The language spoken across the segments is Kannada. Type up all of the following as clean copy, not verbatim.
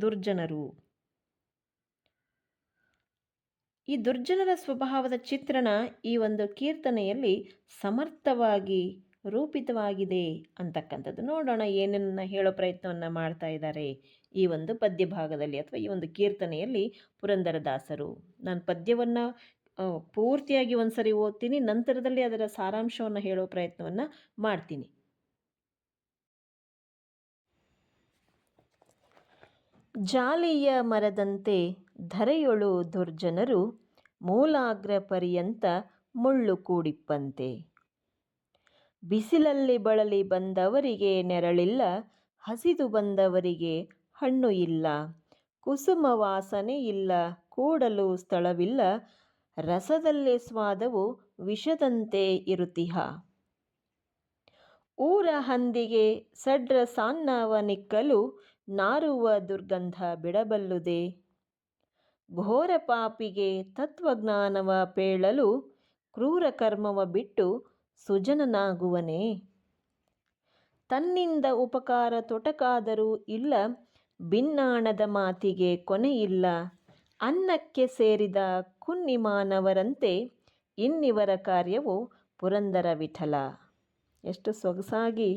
ದುರ್ಜನರು. ಈ ದುರ್ಜನರ ಸ್ವಭಾವದ ಚಿತ್ರಣ ಈ ಒಂದು ಕೀರ್ತನೆಯಲ್ಲಿ ಸಮರ್ಥವಾಗಿ ರೂಪಿತವಾಗಿದೆ ಅಂತಕ್ಕಂಥದ್ದು. ನೋಡೋಣ ಏನನ್ನ ಹೇಳೋ ಪ್ರಯತ್ನವನ್ನು ಮಾಡ್ತಾ ಇದ್ದಾರೆ ಈ ಒಂದು ಪದ್ಯ ಭಾಗದಲ್ಲಿ ಅಥವಾ ಈ ಒಂದು ಕೀರ್ತನೆಯಲ್ಲಿ ಪುರಂದರದಾಸರು. ನಾನು ಪದ್ಯವನ್ನು ಪೂರ್ತಿಯಾಗಿ ಒಂದ್ಸರಿ ಓದ್ತೀನಿ, ನಂತರದಲ್ಲಿ ಅದರ ಸಾರಾಂಶವನ್ನು ಹೇಳೋ ಪ್ರಯತ್ನವನ್ನು ಮಾಡ್ತೀನಿ. ಜಾಲಿಯ ಮರದಂತೆ ಧರೆಯೊಳು ದುರ್ಜನರು ಮೂಲಾಗ್ರ ಪರ್ಯಂತ ಮುಳ್ಳು ಕೂಡಿಪ್ಪಂತೆ. ಬಿಸಿಲಲ್ಲಿ ಬಳಲಿ ಬಂದವರಿಗೆ ನೆರಳಿಲ್ಲ, ಹಸಿದು ಬಂದವರಿಗೆ ಹಣ್ಣು ಇಲ್ಲ, ಕುಸುಮ ವಾಸನೆ ಇಲ್ಲ, ಕೂಡಲು ಸ್ಥಳವಿಲ್ಲ, ರಸದಲ್ಲೇ ಸ್ವಾದವು ವಿಷದಂತೆ ಇರುತಿಹ. ಊರ ಹಂದಿಗೆ ಸಡ್ರ ಸಾನ್ನವ ನಿಕ್ಕಲು ನಾರುವ ದುರ್ಗಂಧ ಬಿಡಬಲ್ಲುದೆ. ಘೋರ ಪಾಪಿಗೆ ತತ್ವಜ್ಞಾನವ ಪೇಳಲು ಕ್ರೂರ ಕರ್ಮವ ಬಿಟ್ಟು ಸುಜನನಾಗುವನೇ. ತನ್ನಿಂದ ಉಪಕಾರ ತೊಟಕಾದರೂ ಇಲ್ಲ, ಭಿನ್ನಾಣದ ಮಾತಿಗೆ ಕೊನೆಯಿಲ್ಲ, ಅನ್ನಕ್ಕೆ ಸೇರಿದ ಕುನ್ನಿ ಮಾನವರಂತೆ ಇನ್ನಿವರ ಕಾರ್ಯವು ಪುರಂದರ ವಿಠಲ. ಎಷ್ಟು ಸೊಗಸಾಗಿ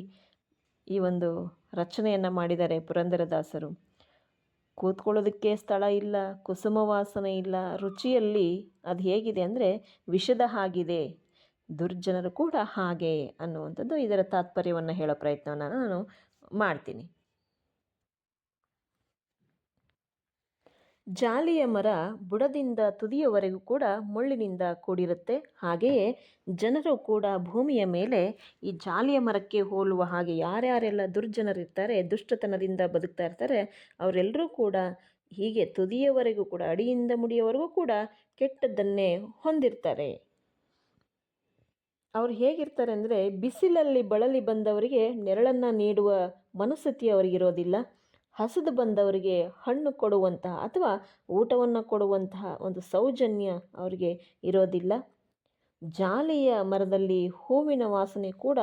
ಈ ಒಂದು ರಚನೆಯನ್ನು ಮಾಡಿದ್ದಾರೆ ಪುರಂದರದಾಸರು. ಕೂತ್ಕೊಳ್ಳೋದಕ್ಕೆ ಸ್ಥಳ ಇಲ್ಲ, ಕುಸುಮ ವಾಸನೆ ಇಲ್ಲ, ರುಚಿಯಲ್ಲಿ ಅದು ಹೇಗಿದೆ ಅಂದರೆ ವಿಷದ ಹಾಗಿದೆ, ದುರ್ಜನರು ಕೂಡ ಹಾಗೆ ಅನ್ನುವಂಥದ್ದು ಇದರ ತಾತ್ಪರ್ಯವನ್ನು ಹೇಳೋ ಪ್ರಯತ್ನವನ್ನು ನಾನು ಮಾಡ್ತೀನಿ. ಜಾಲಿಯ ಮರ ಬುಡದಿಂದ ತುದಿಯವರೆಗೂ ಕೂಡ ಮುಳ್ಳಿನಿಂದ ಕೂಡಿರುತ್ತೆ. ಹಾಗೆಯೇ ಜನರು ಕೂಡ ಭೂಮಿಯ ಮೇಲೆ ಈ ಜಾಲಿಯ ಮರಕ್ಕೆ ಹೋಲುವ ಹಾಗೆ ಯಾರ್ಯಾರೆಲ್ಲ ದುರ್ಜನರಿರ್ತಾರೆ, ದುಷ್ಟತನದಿಂದ ಬದುಕ್ತಾ ಇರ್ತಾರೆ, ಅವರೆಲ್ಲರೂ ಕೂಡ ಹೀಗೆ ತುದಿಯವರೆಗೂ ಕೂಡ, ಅಡಿಯಿಂದ ಮುಡಿಯವರೆಗೂ ಕೂಡ ಕೆಟ್ಟದ್ದನ್ನೇ ಹೊಂದಿರ್ತಾರೆ. ಅವ್ರು ಹೇಗಿರ್ತಾರೆ ಅಂದರೆ, ಬಿಸಿಲಲ್ಲಿ ಬಳಲಿ ಬಂದವರಿಗೆ ನೆರಳನ್ನು ನೀಡುವ ಮನಸ್ಥಿತಿ ಅವರಿಗಿರೋದಿಲ್ಲ, ಹಸಿದು ಬಂದವರಿಗೆ ಹಣ್ಣು ಕೊಡುವಂತಹ ಅಥವಾ ಊಟವನ್ನು ಕೊಡುವಂತಹ ಒಂದು ಸೌಜನ್ಯ ಅವರಿಗೆ ಇರೋದಿಲ್ಲ. ಜಾಲಿಯ ಮರದಲ್ಲಿ ಹೂವಿನ ವಾಸನೆ ಕೂಡ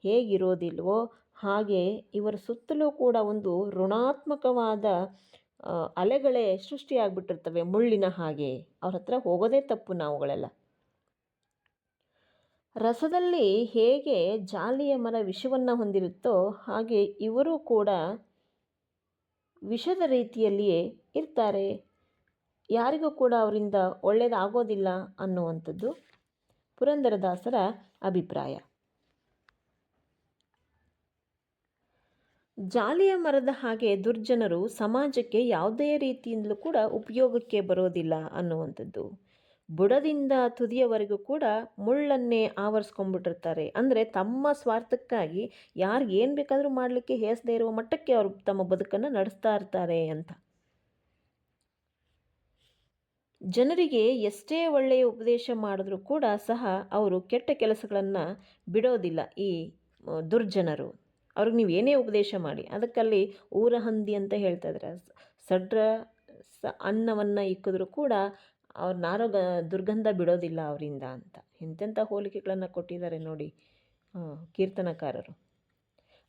ಹೇಗಿರೋದಿಲ್ವೋ ಹಾಗೆ ಇವರ ಸುತ್ತಲೂ ಕೂಡ ಒಂದು ಋಣಾತ್ಮಕವಾದ ಅಲೆಗಳೇ ಸೃಷ್ಟಿಯಾಗ್ಬಿಟ್ಟಿರ್ತವೆ ಮುಳ್ಳಿನ ಹಾಗೆ. ಅವ್ರ ಹತ್ರ ಹೋಗೋದೇ ತಪ್ಪು ನಾವುಗಳೆಲ್ಲ. ರಸದಲ್ಲಿ ಹೇಗೆ ಜಾಲಿಯ ಮರ ವಿಷವನ್ನು ಹೊಂದಿರುತ್ತೋ ಹಾಗೆ ಇವರು ಕೂಡ ವಿಷದ ರೀತಿಯಲ್ಲಿಯೇ ಇರ್ತಾರೆ, ಯಾರಿಗೂ ಕೂಡ ಅವರಿಂದ ಒಳ್ಳೆಯದಾಗೋದಿಲ್ಲ ಅನ್ನುವಂಥದ್ದು ಪುರಂದರದಾಸರ ಅಭಿಪ್ರಾಯ. ಜಾಲಿಯ ಮರದ ಹಾಗೆ ದುರ್ಜನರು ಸಮಾಜಕ್ಕೆ ಯಾವುದೇ ರೀತಿಯಿಂದಲೂ ಕೂಡ ಉಪಯೋಗಕ್ಕೆ ಬರೋದಿಲ್ಲ ಅನ್ನುವಂಥದ್ದು. ಬುಡದಿಂದ ತುದಿಯವರೆಗೂ ಕೂಡ ಮುಳ್ಳನ್ನೇ ಆವರಿಸ್ಕೊಂಡ್ಬಿಟ್ಟಿರ್ತಾರೆ. ಅಂದರೆ ತಮ್ಮ ಸ್ವಾರ್ಥಕ್ಕಾಗಿ ಯಾರಿಗೆ ಏನು ಬೇಕಾದರೂ ಮಾಡಲಿಕ್ಕೆ ಹೇಸದೇ ಇರುವ ಮಟ್ಟಕ್ಕೆ ಅವರು ತಮ್ಮ ಬದುಕನ್ನು ನಡೆಸ್ತಾ ಇರ್ತಾರೆ ಅಂತ. ಜನರಿಗೆ ಎಷ್ಟೇ ಒಳ್ಳೆಯ ಉಪದೇಶ ಮಾಡಿದ್ರೂ ಕೂಡ ಸಹ ಅವರು ಕೆಟ್ಟ ಕೆಲಸಗಳನ್ನು ಬಿಡೋದಿಲ್ಲ. ಈ ದುರ್ಜನರು ಅವ್ರಿಗೆ ನೀವು ಏನೇ ಉಪದೇಶ ಮಾಡಿ, ಅದಕ್ಕಲ್ಲಿ ಊರ ಹಂದಿ ಅಂತ ಹೇಳ್ತಾ ಇದ್ದಾರೆ. ಸಡ್ರ ಅನ್ನವನ್ನು ಇಕ್ಕಿದ್ರೂ ಕೂಡ ಅವ್ರ ದುರ್ಗಂಧ ಬಿಡೋದಿಲ್ಲ ಅವರಿಂದ ಅಂತ. ಎಂತೆಂಥ ಹೋಲಿಕೆಗಳನ್ನು ಕೊಟ್ಟಿದ್ದಾರೆ ನೋಡಿ ಕೀರ್ತನಕಾರರು.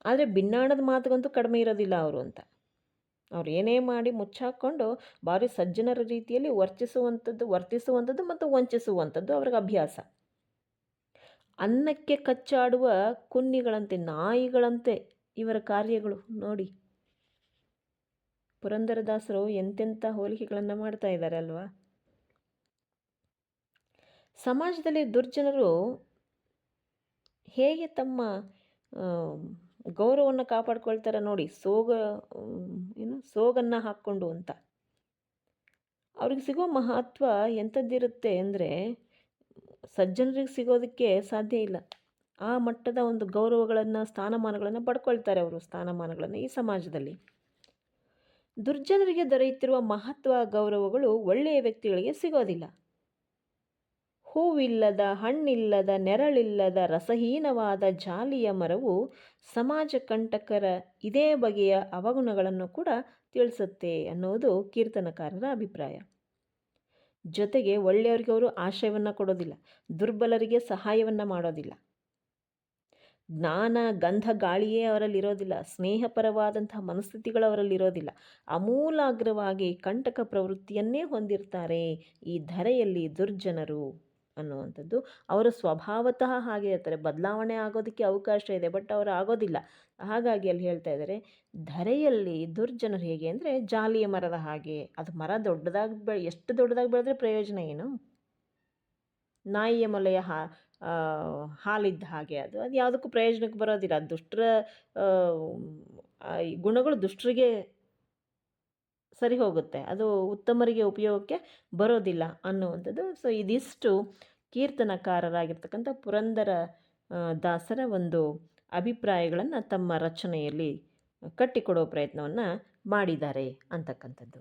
ಆದರೆ ಭಿನ್ನಾಣದ ಮಾತುಗಂತೂ ಕಡಿಮೆ ಇರೋದಿಲ್ಲ ಅವರು ಅಂತ. ಅವ್ರು ಏನೇ ಮಾಡಿ ಮುಚ್ಚಾಕ್ಕೊಂಡು ಭಾರಿ ಸಜ್ಜನರ ರೀತಿಯಲ್ಲಿ ವರ್ತಿಸುವಂಥದ್ದು ಮತ್ತು ವಂಚಿಸುವಂಥದ್ದು ಅವ್ರಿಗೆ ಅಭ್ಯಾಸ. ಅನ್ನಕ್ಕೆ ಕಚ್ಚಾಡುವ ಕುನ್ನಿಗಳಂತೆ, ನಾಯಿಗಳಂತೆ ಇವರ ಕಾರ್ಯಗಳು ನೋಡಿ. ಪುರಂದರದಾಸರು ಎಂತೆಂಥ ಹೋಲಿಕೆಗಳನ್ನು ಮಾಡ್ತಾ ಇದ್ದಾರೆ ಅಲ್ವಾ. ಸಮಾಜದಲ್ಲಿ ದುರ್ಜನರು ಹೇಗೆ ತಮ್ಮ ಗೌರವವನ್ನು ಕಾಪಾಡ್ಕೊಳ್ತಾರೆ ನೋಡಿ, ಸೋಗನ್ನು ಹಾಕ್ಕೊಂಡು ಅಂತ. ಅವ್ರಿಗೆ ಸಿಗೋ ಮಹತ್ವ ಎಂಥದ್ದಿರುತ್ತೆ ಅಂದರೆ ಸಜ್ಜನರಿಗೆ ಸಿಗೋದಕ್ಕೆ ಸಾಧ್ಯ ಇಲ್ಲ. ಆ ಮಟ್ಟದ ಒಂದು ಗೌರವಗಳನ್ನು, ಸ್ಥಾನಮಾನಗಳನ್ನು ಪಡ್ಕೊಳ್ತಾರೆ ಅವರು, ಸ್ಥಾನಮಾನಗಳನ್ನು ಈ ಸಮಾಜದಲ್ಲಿ. ದುರ್ಜನರಿಗೆ ದೊರೆಯುತ್ತಿರುವ ಮಹತ್ವ, ಗೌರವಗಳು ಒಳ್ಳೆಯ ವ್ಯಕ್ತಿಗಳಿಗೆ ಸಿಗೋದಿಲ್ಲ. ಹೂವಿಲ್ಲದ, ಹಣ್ಣಿಲ್ಲದ, ನೆರಳಿಲ್ಲದ, ರಸಹೀನವಾದ ಜಾಲಿಯ ಮರವು ಸಮಾಜ ಕಂಟಕರ ಇದೇ ಬಗೆಯ ಅವಗುಣಗಳನ್ನು ಕೂಡ ತಿಳಿಸುತ್ತೆ ಅನ್ನೋದು ಕೀರ್ತನಕಾರರ ಅಭಿಪ್ರಾಯ. ಜೊತೆಗೆ ಒಳ್ಳೆಯವರಿಗೆ ಅವರು ಆಶ್ರಯವನ್ನು ಕೊಡೋದಿಲ್ಲ, ದುರ್ಬಲರಿಗೆ ಸಹಾಯವನ್ನು ಮಾಡೋದಿಲ್ಲ. ಜ್ಞಾನ ಗಂಧ ಗಾಳಿಯೇ ಅವರಲ್ಲಿರೋದಿಲ್ಲ, ಸ್ನೇಹಪರವಾದಂತಹ ಮನಸ್ಥಿತಿಗಳು ಅವರಲ್ಲಿರೋದಿಲ್ಲ. ಆಮೂಲಾಗ್ರವಾಗಿ ಕಂಟಕ ಪ್ರವೃತ್ತಿಯನ್ನೇ ಹೊಂದಿರ್ತಾರೆ ಈ ಧರೆಯಲ್ಲಿ ದುರ್ಜನರು ಅನ್ನುವಂಥದ್ದು. ಅವರು ಸ್ವಭಾವತಃ ಹಾಗೆ ಇರ್ತಾರೆ, ಬದಲಾವಣೆ ಆಗೋದಕ್ಕೆ ಅವಕಾಶ ಇದೆ, ಬಟ್ ಅವರು ಆಗೋದಿಲ್ಲ. ಹಾಗಾಗಿ ಅಲ್ಲಿ ಹೇಳ್ತಾ ಇದ್ದಾರೆ, ಧರೆಯಲ್ಲಿ ದುರ್ಜನರು ಹೇಗೆ ಅಂದರೆ ಜಾಲಿಯ ಮರದ ಹಾಗೆ. ಅದು ಮರ ದೊಡ್ಡದಾಗಿ ಎಷ್ಟು ದೊಡ್ಡದಾಗಿ ಬೆಳೆದ್ರೆ ಪ್ರಯೋಜನ ಏನು? ನಾಯಿಯ ಮೊಲೆಯ ಹಾಲಿದ್ದ ಹಾಗೆ ಅದು ಯಾವುದಕ್ಕೂ ಪ್ರಯೋಜನಕ್ಕೆ ಬರೋದಿಲ್ಲ. ದುಷ್ಟರ ಈ ಗುಣಗಳು ದುಷ್ಟರಿಗೆ ಸರಿ ಹೋಗುತ್ತೆ, ಅದು ಉತ್ತಮರಿಗೆ ಉಪಯೋಗಕ್ಕೆ ಬರೋದಿಲ್ಲ ಅನ್ನುವಂಥದ್ದು. ಸೊ ಇದಿಷ್ಟು ಕೀರ್ತನಕಾರರಾಗಿರ್ತಕ್ಕಂಥ ಪುರಂದರ ದಾಸರ ಒಂದು ಅಭಿಪ್ರಾಯಗಳನ್ನು ತಮ್ಮ ರಚನೆಯಲ್ಲಿ ಕಟ್ಟಿಕೊಡೋ ಪ್ರಯತ್ನವನ್ನು ಮಾಡಿದ್ದಾರೆ ಅಂತಕ್ಕಂಥದ್ದು.